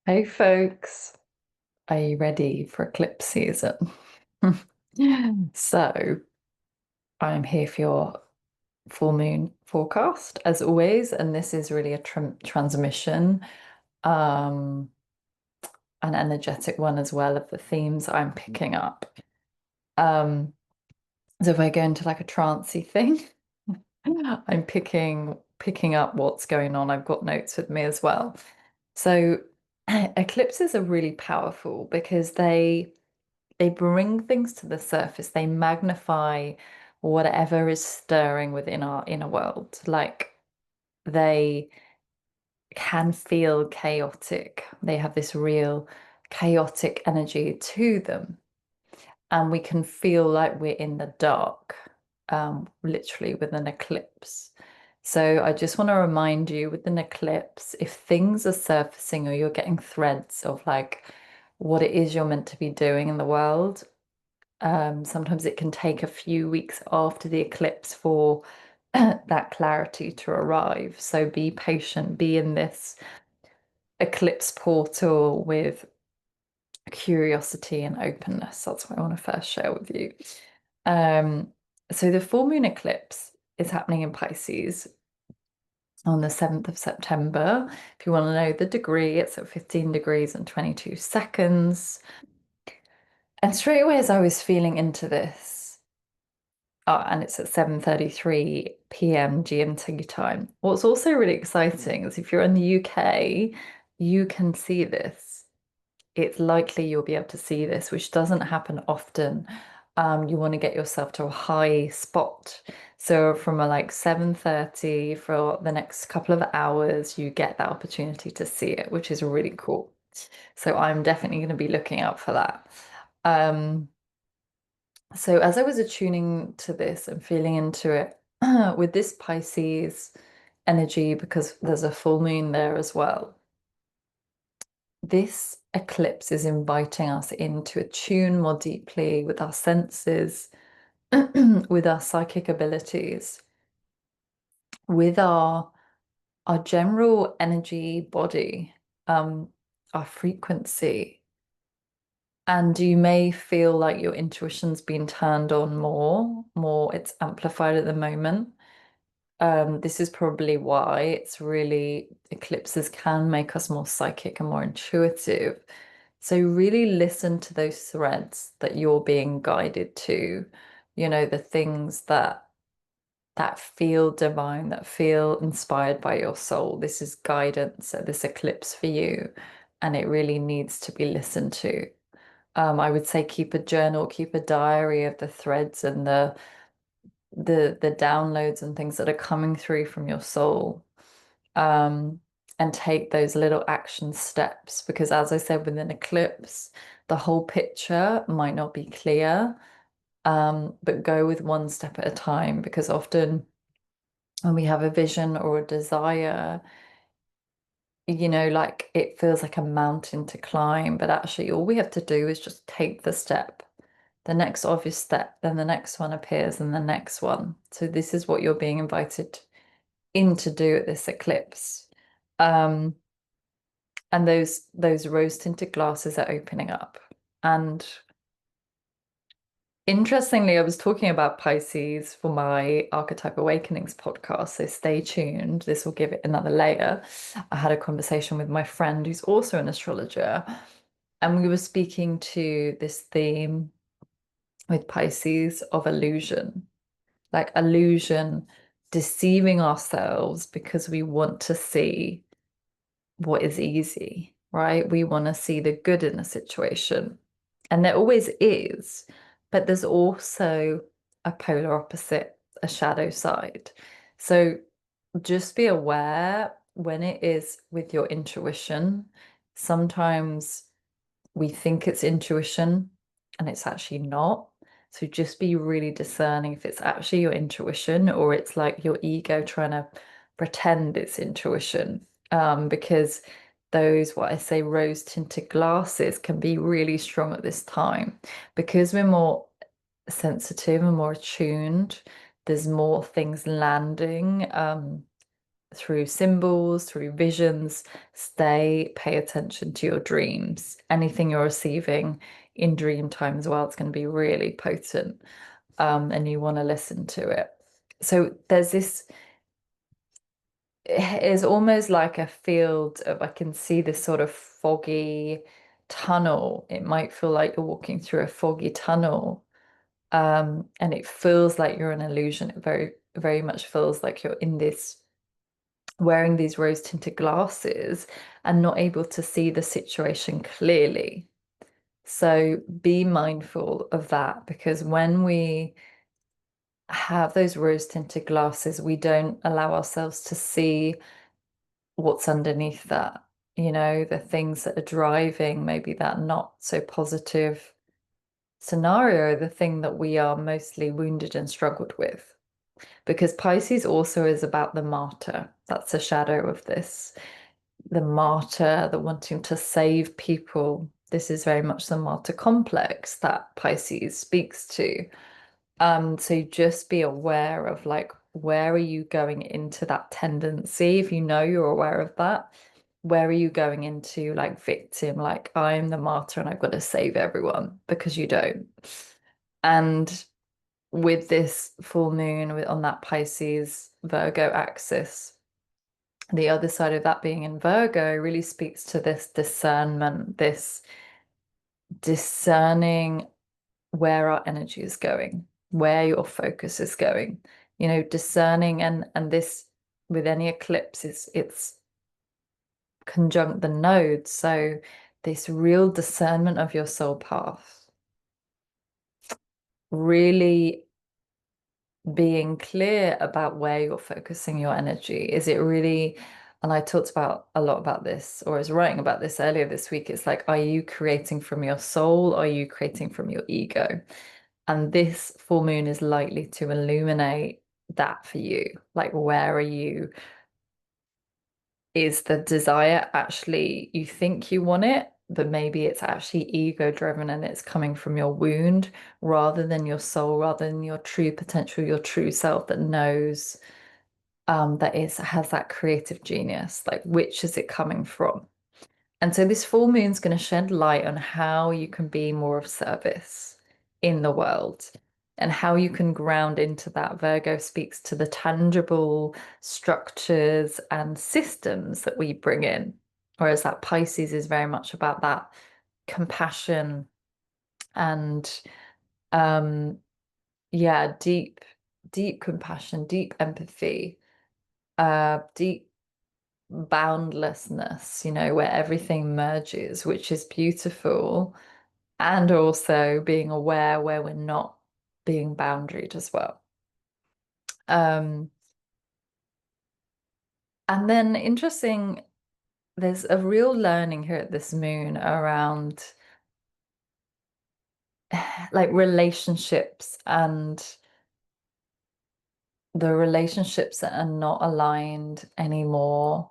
Hey folks, are you ready for eclipse season? So, I'm here for your full moon forecast as always, and this is really a transmission, um, an energetic one as well of the themes I'm picking up. Um, so if I go into like a trancey thing, I'm picking up what's going on. I've got notes with me as well. So, eclipses are really powerful because they bring things to the surface. They magnify whatever is stirring within our inner world. Like they can feel chaotic. They have this real chaotic energy to them. And we can feel like we're in the dark, literally with an eclipse. So I just want to remind you with an eclipse, if things are surfacing or you're getting threads of like what it is you're meant to be doing in the world, sometimes it can take a few weeks after the eclipse for that clarity to arrive. So be patient, be in this eclipse portal with curiosity and openness. That's what I want to first share with you. Um, so the full moon eclipse is happening in Pisces on the 7th of September. If you want to know the degree, it's at 15 degrees and 22 seconds. And straight away, as I was feeling into this, and it's at 7:33 p.m. GMT time. What's also really exciting is if you're in the UK, you can see this. It's likely you'll be able to see this, which doesn't happen often. You want to get yourself to a high spot. So from a like 7:30 for the next couple of hours, you get that opportunity to see it, which is really cool. So I'm definitely going to be looking out for that. Um, so as I was attuning to this and feeling into it, with this Pisces energy, because there's a full moon there as well, this eclipse is inviting us in to attune more deeply with our senses, with our psychic abilities, with our general energy body, our frequency. And you may feel like your intuition's been turned on more, it's amplified at the moment. This is probably why it's really eclipses can make us more psychic and more intuitive. So really listen to those threads that you're being guided to, the things that feel divine, that feel inspired by your soul. This is guidance at this eclipse for you, and it really needs to be listened to. I would say keep a journal, keep a diary of the threads and the downloads and things that are coming through from your soul. Um, and take those little action steps because as I said with an eclipse, the whole picture might not be clear. But go with one step at a time because often when we have a vision or a desire, like it feels like a mountain to climb, but actually all we have to do is just take the step, the next obvious step, then the next one appears and the next one. So this is what you're being invited in to do at this eclipse. Um, and those rose tinted glasses are opening up. And interestingly, I was talking about Pisces for my Archetype Awakenings podcast, so stay tuned. This will give it another layer. I had a conversation with my friend who's also an astrologer, and we were speaking to this theme with Pisces of illusion, like illusion, deceiving ourselves because we want to see what is easy, right? We want to see the good in a situation. And there always is, but there's also a polar opposite, a shadow side. So just be aware when it is with your intuition. Sometimes we think it's intuition and it's actually not. So just be really discerning if it's actually your intuition or it's like your ego trying to pretend it's intuition. Because those, what I say, rose tinted glasses can be really strong at this time because we're more sensitive and more attuned. There's more things landing. through symbols, through visions. Pay attention to your dreams. Anything you're receiving in dream time as well, it's going to be really potent. And you want to listen to it. So there's this, it is almost like a field of, I can see this sort of foggy tunnel. It might feel like you're walking through a foggy tunnel. And it feels like you're an illusion. It very much feels like you're in this, wearing these rose tinted glasses and not able to see the situation clearly. So be mindful of that, because when we have those rose tinted glasses, we don't allow ourselves to see what's underneath that, the things that are driving maybe that not so positive scenario, the thing that we are mostly wounded and struggled with. Because Pisces also is about the martyr. That's a shadow of this. The martyr, the wanting to save people. This is very much the martyr complex that Pisces speaks to. So just be aware of like, where are you going into that tendency? If you know you're aware of that, where are you going into like victim, like I'm the martyr and I've got to save everyone, because you don't. And with this full moon on that Pisces Virgo axis, the other side of that being in Virgo really speaks to this discernment, this discerning where our energy is going, where your focus is going, discerning, and this with any eclipse is it's conjunct the nodes. So this real discernment of your soul path, really being clear about where you're focusing your energy. Is it really, and I talked about a lot about this, or I was writing about this earlier this week, it's like, are you creating from your soul? Or are you creating from your ego? And this full moon is likely to illuminate that for you. Like, where are you? Is the desire actually, you think you want it, but maybe it's actually ego driven and it's coming from your wound rather than your soul, rather than your true potential, your true self that knows, that has that creative genius. Like, which is it coming from? And so this full moon's going to shed light on how you can be more of service in the world and how you can ground into that. Virgo speaks to the tangible structures and systems that we bring in, whereas that Pisces is very much about that compassion and, yeah, deep compassion, deep empathy, deep boundlessness, where everything merges, which is beautiful, and also being aware where we're not being boundaried as well. Um, and then interesting, there's a real learning here at this moon around like relationships, and the relationships that are not aligned anymore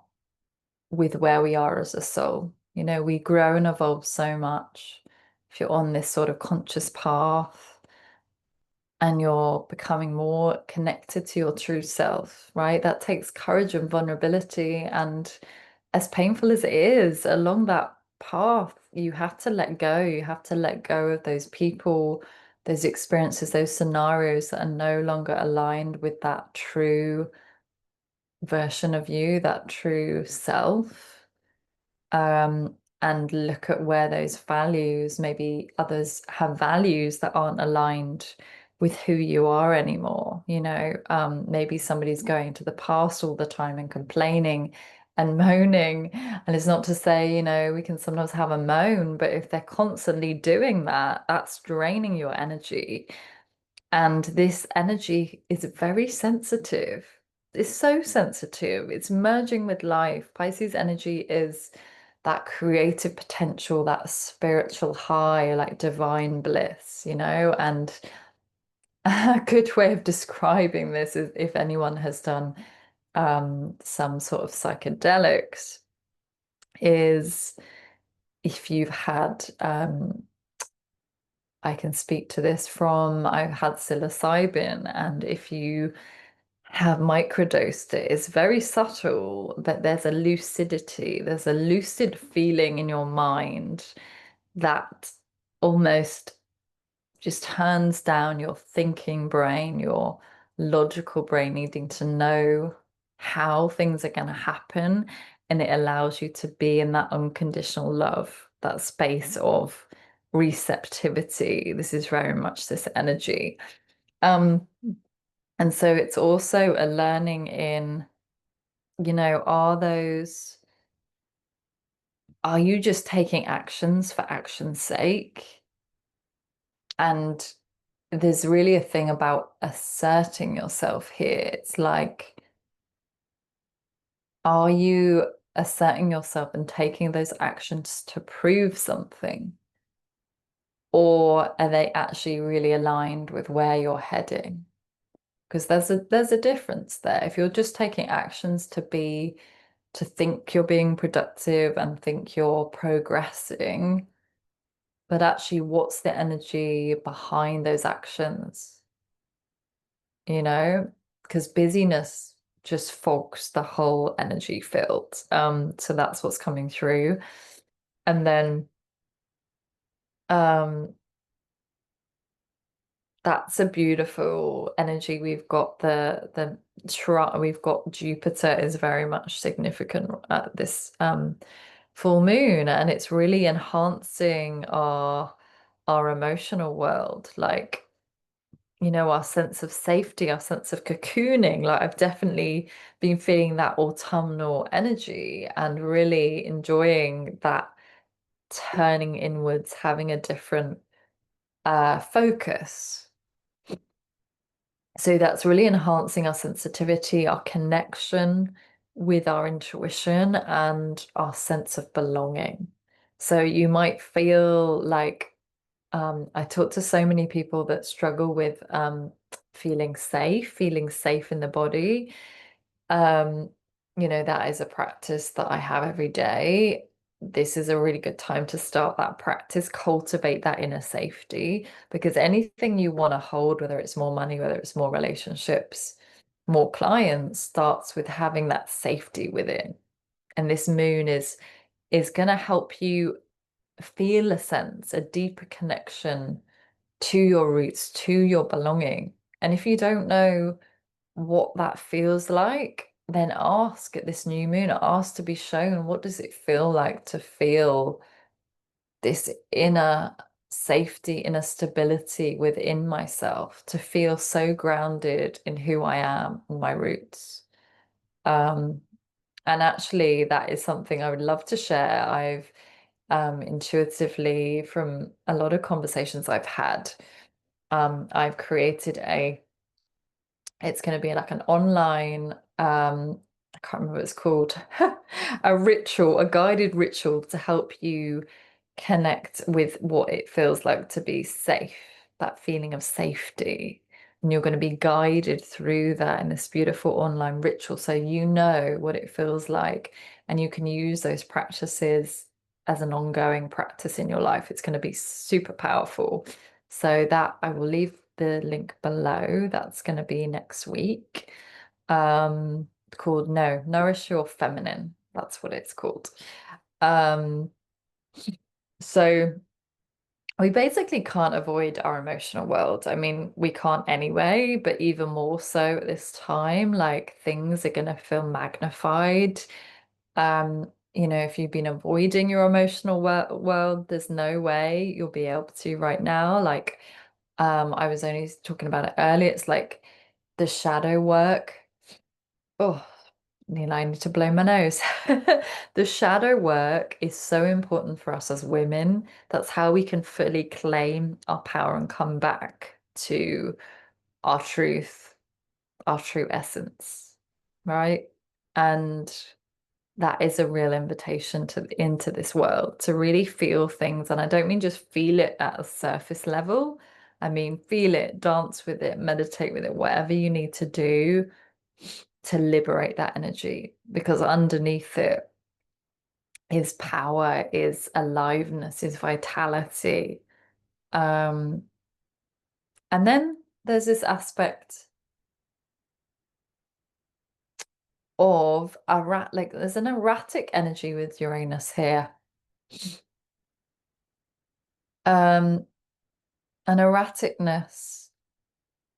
with where we are as a soul. We grow and evolve so much. If you're on this sort of conscious path and you're becoming more connected to your true self, right? That takes courage and vulnerability. And as painful as it is, along that path, you have to let go. You have to let go of those people, those experiences, those scenarios that are no longer aligned with that true version of you, that true self. And look at where those values, maybe others have values that aren't aligned with who you are anymore. Maybe somebody's going to the past all the time and complaining and moaning. And it's not to say, we can sometimes have a moan, but if they're constantly doing that, that's draining your energy. And this energy is very sensitive. It's so sensitive. It's merging with life. Pisces energy is that creative potential, that spiritual high, like divine bliss, and a good way of describing this is, if anyone has done some sort of psychedelics, is if you've had, I can speak to this from, I've had psilocybin, and if you have microdosed it. It's very subtle, but there's a lucidity, there's a lucid feeling in your mind that almost just turns down your thinking brain, your logical brain needing to know how things are going to happen. And it allows you to be in that unconditional love, that space of receptivity. This is very much this energy. Um, and so it's also a learning in, are you just taking actions for action's sake? And there's really a thing about asserting yourself here. It's like, are you asserting yourself and taking those actions to prove something? Or are they actually really aligned with where you're heading? Because there's a difference there. If you're just taking actions to think you're being productive and think you're progressing, but actually what's the energy behind those actions? Because busyness just fogs the whole energy field. So that's what's coming through. And then um, that's a beautiful energy. We've got we've got Jupiter is very much significant at this full moon, and it's really enhancing our emotional world. Like, our sense of safety, our sense of cocooning. Like, I've definitely been feeling that autumnal energy and really enjoying that turning inwards, having a different focus. So that's really enhancing our sensitivity, our connection with our intuition, and our sense of belonging. So you might feel like I talk to so many people that struggle with feeling safe in the body. Um, that is a practice that I have every day. This is a really good time to start that practice, cultivate that inner safety, because anything you want to hold, whether it's more money, whether it's more relationships, more clients, starts with having that safety within. And this moon is going to help you feel a sense, a deeper connection to your roots, to your belonging. And if you don't know what that feels like, then ask at this new moon, ask to be shown, what does it feel like to feel this inner safety, inner stability within myself, to feel so grounded in who I am and my roots. Um, and actually, that is something I would love to share. I've intuitively, from a lot of conversations I've had, I've created it's going to be like an online, I can't remember what it's called, a ritual, a guided ritual to help you connect with what it feels like to be safe, that feeling of safety. And you're going to be guided through that in this beautiful online ritual so you know what it feels like and you can use those practices as an ongoing practice in your life. It's going to be super powerful. So that I will leave the link below. That's going to be next week. Called No, Nourish Your Feminine. That's what it's called. Um, so we basically can't avoid our emotional world. I mean, we can't anyway, but even more so at this time, like things are going to feel magnified. If you've been avoiding your emotional world, there's no way you'll be able to right now. Like, I was only talking about it earlier. It's like the shadow work. Oh, Neil, I need to blow my nose. The shadow work is so important for us as women. That's how we can fully claim our power and come back to our truth, our true essence, right? And that is a real invitation into this world to really feel things. And I don't mean just feel it at a surface level. I mean, feel it, dance with it, meditate with it, whatever you need to do to liberate that energy, because underneath it is power, is aliveness, is vitality. Um, and then there's this aspect of like there's an erratic energy with Uranus here. Um, an erraticness,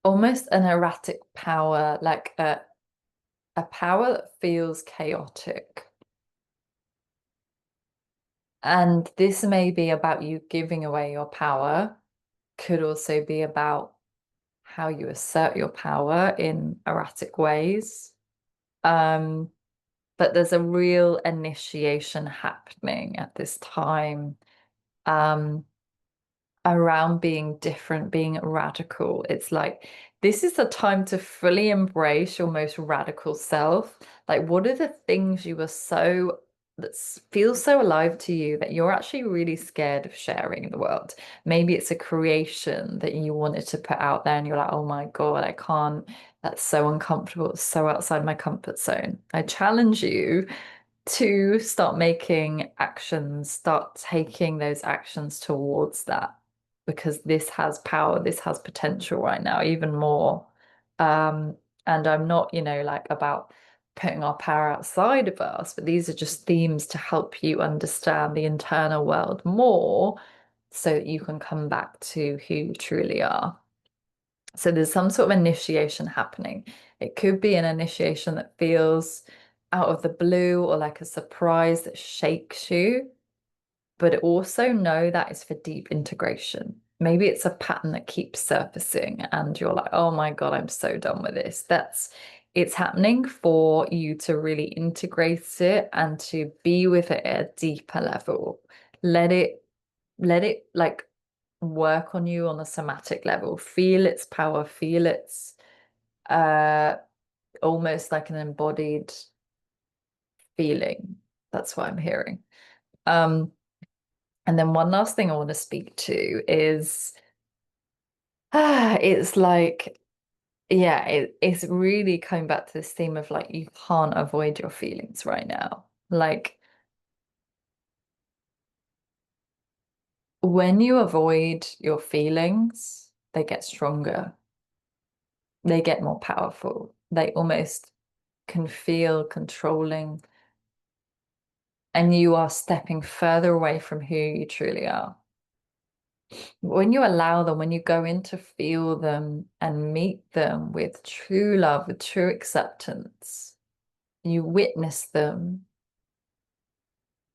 almost an erratic power, like a power that feels chaotic. And this may be about you giving away your power, could also be about how you assert your power in erratic ways. Um, but there's a real initiation happening at this time. Um, around being different, being radical. It's like this is the time to fully embrace your most radical self. Like, what are the things you were so that feel so alive to you that you're actually really scared of sharing in the world? Maybe it's a creation that you wanted to put out there and you're like, oh my God, I can't. That's so uncomfortable. It's so outside my comfort zone. I challenge you to start making actions, start taking those actions towards that because this has power, this has potential right now, even more. Um, and I'm not, like about putting our power outside of us, but these are just themes to help you understand the internal world more so that you can come back to who you truly are. So there's some sort of initiation happening. It could be an initiation that feels out of the blue or like a surprise that shakes you, but also know that is for deep integration. Maybe it's a pattern that keeps surfacing and you're like, oh my God, I'm so done with this. It's happening for you to really integrate it and to be with it at a deeper level. Let it like work on you on a somatic level. Feel its power, feel its uh almost like an embodied feeling. That's what I'm hearing. Um, and then one last thing I want to speak to is it's like, yeah, it's really coming back to this theme of like you can't avoid your feelings right now. Like when you avoid your feelings, they get stronger, they get more powerful, they almost can feel controlling, and you are stepping further away from who you truly are. When you allow them, when you go in to feel them and meet them with true love, with true acceptance, you witness them.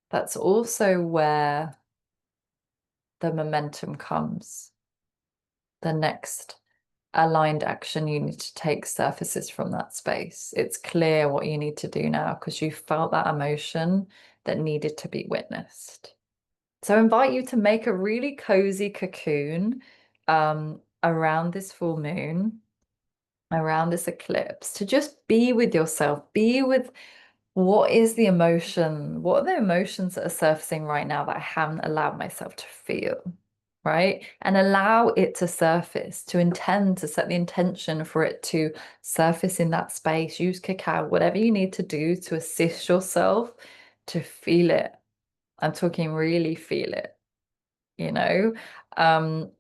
That's also where the momentum comes. The next aligned action you need to take surfaces from that space. It's clear what you need to do now because you felt that emotion that needed to be witnessed. So I invite you to make a really cozy cocoon around this full moon, around this eclipse, to just be with yourself, be with what is the emotion, what are the emotions that are surfacing right now that I haven't allowed myself to feel, right? And allow it to surface, to intend, to set the intention for it to surface in that space. Use cacao, whatever you need to do to assist yourself to feel it. I'm talking really feel it, you know, um,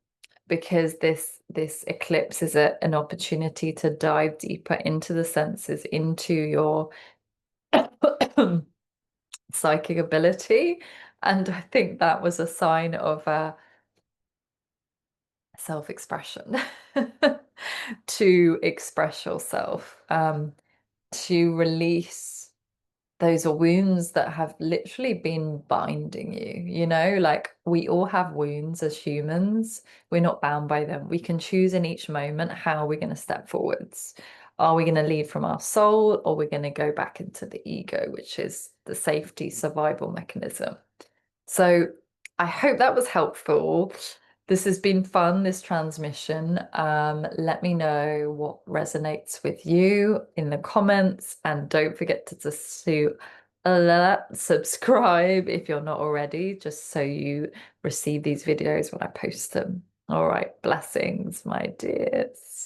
because this eclipse is an opportunity to dive deeper into the senses, into your psychic ability. And I think that was a sign of self-expression to express yourself, to release those are wounds that have literally been binding you, like we all have wounds as humans. We're not bound by them. We can choose in each moment how we're going to step forwards. Are we going to lead from our soul or we're going to go back into the ego, which is the safety survival mechanism? So I hope that was helpful. This has been fun, this transmission. Let me know what resonates with you in the comments, and don't forget to subscribe if you're not already, just so you receive these videos when I post them. All right, blessings, my dears.